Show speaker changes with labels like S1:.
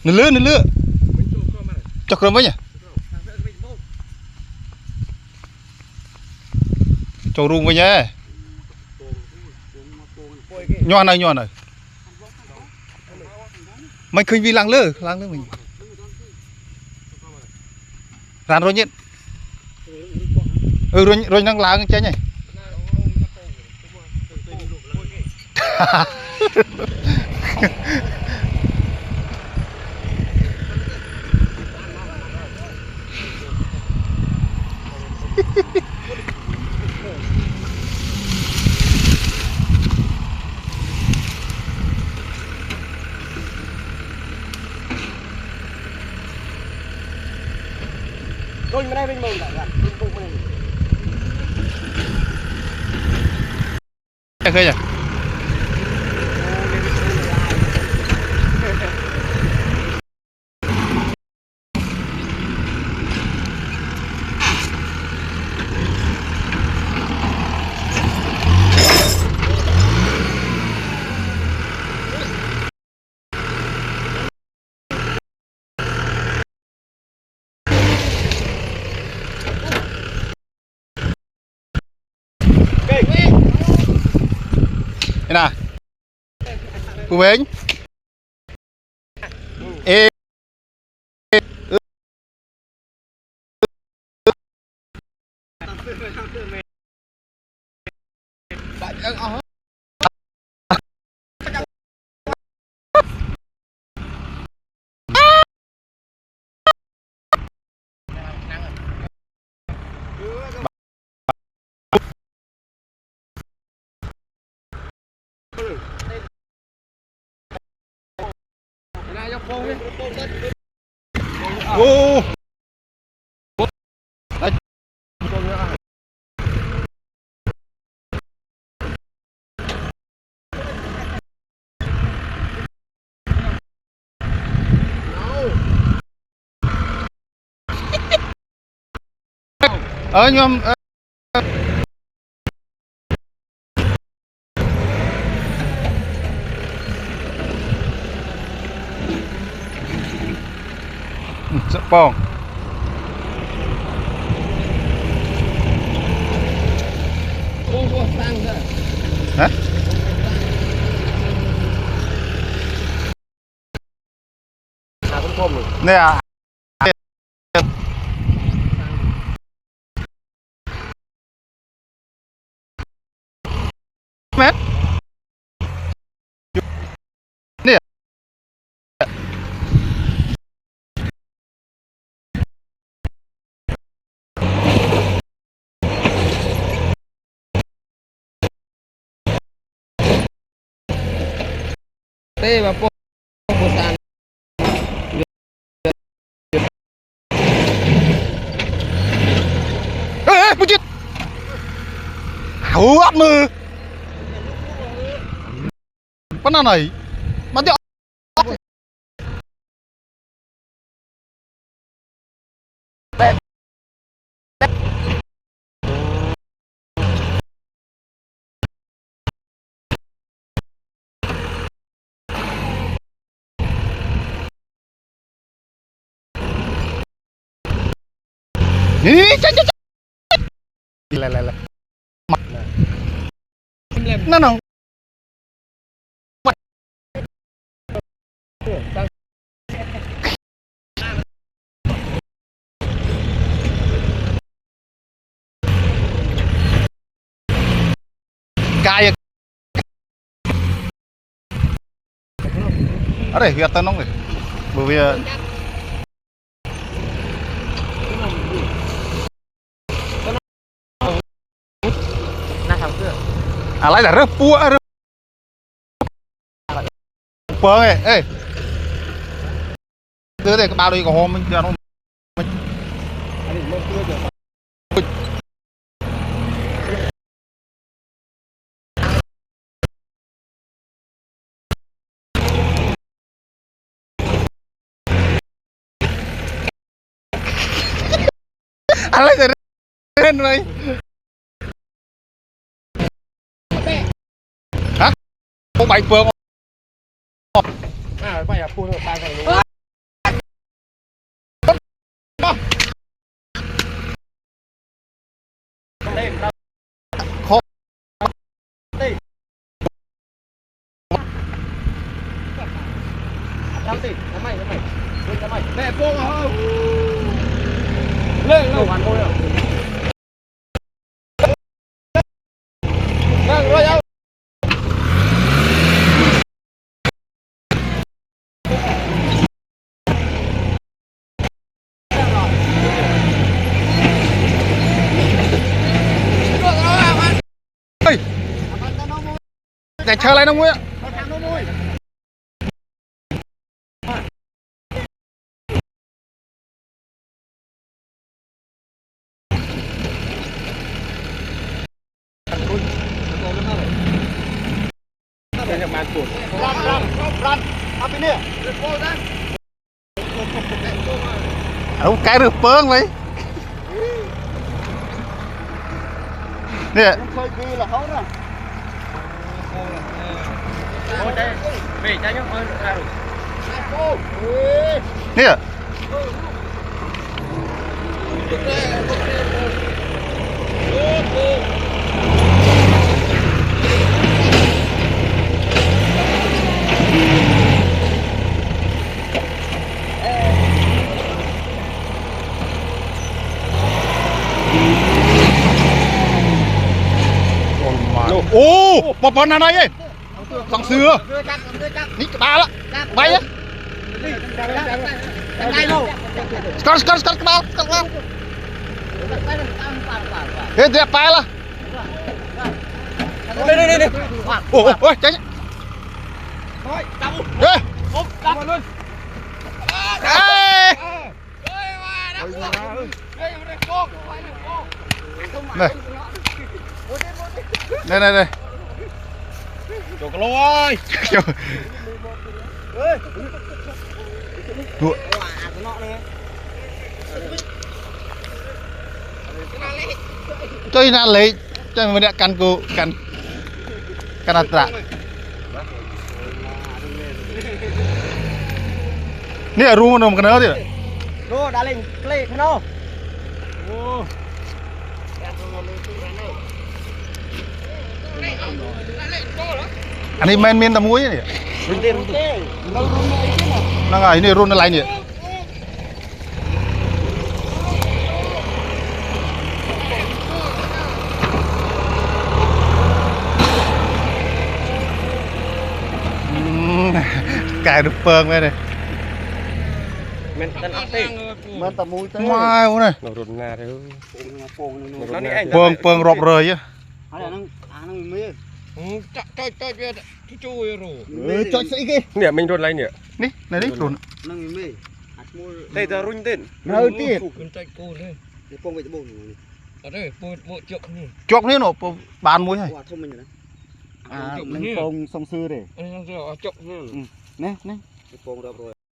S1: Nó lứa cho cơm với nhỉ cho rung với nhé nhon này mày khơi vì lăng lơ mình rán rồi nhện rồi năng láng cháy nhỉ
S2: Tôi bên đây bên mông lại gần, bên này.
S1: Khơi nhỉ thế nào cô bến ê ô nhưng sợ bong hả nè à mét nè
S2: Tê và po sàn.
S1: ê bút chết hú áp mơ bắt nào này bắt掉ý chết lại nó nào cay ở đây huyệt tao nóng rồi bởi vì à lại là rớp pua rớp pua ê đưa đây cái bao đây có hôm mình giờ nó à lại là lên rồi hả không bạch phương
S2: À, phải là phun ở ba cái Làm gì? Làm mày. Làm mày. Nè buông hả? Lên đâu hoàn môi rồi. Vâng, rồi đâu?
S1: Ê, để chờ lại nó mũi ạ. Đâu cái được bơng vậy nè nè ô một bọn nào đây ấy dòng xưa ní ba đó bay á con bao thế đẹp bay là đây ôi tránh đây này
S2: Chỗ cái lô ơi.
S1: chơi na lấy chơi mình đã căn cô căn tạ nè rùa nó một cái nữa thì
S2: Rô đã lên play cái nó.
S1: anh ấy men tầm muối này nó ngày này run nó lại nhỉ cài được phơn đây này
S2: Men tầm mũi tới.
S1: mai này
S2: Nó rụt nga đấy.
S1: phơn rọp rời chứ
S2: Cho sĩ kia. Nè mình rụt lại nè.
S1: ní này đi run
S2: Đây giờ run tên.
S3: Nơi tiệt.
S1: chọc thế nọ bàn muối này
S3: À, mình phong song sư để. Nè, nè.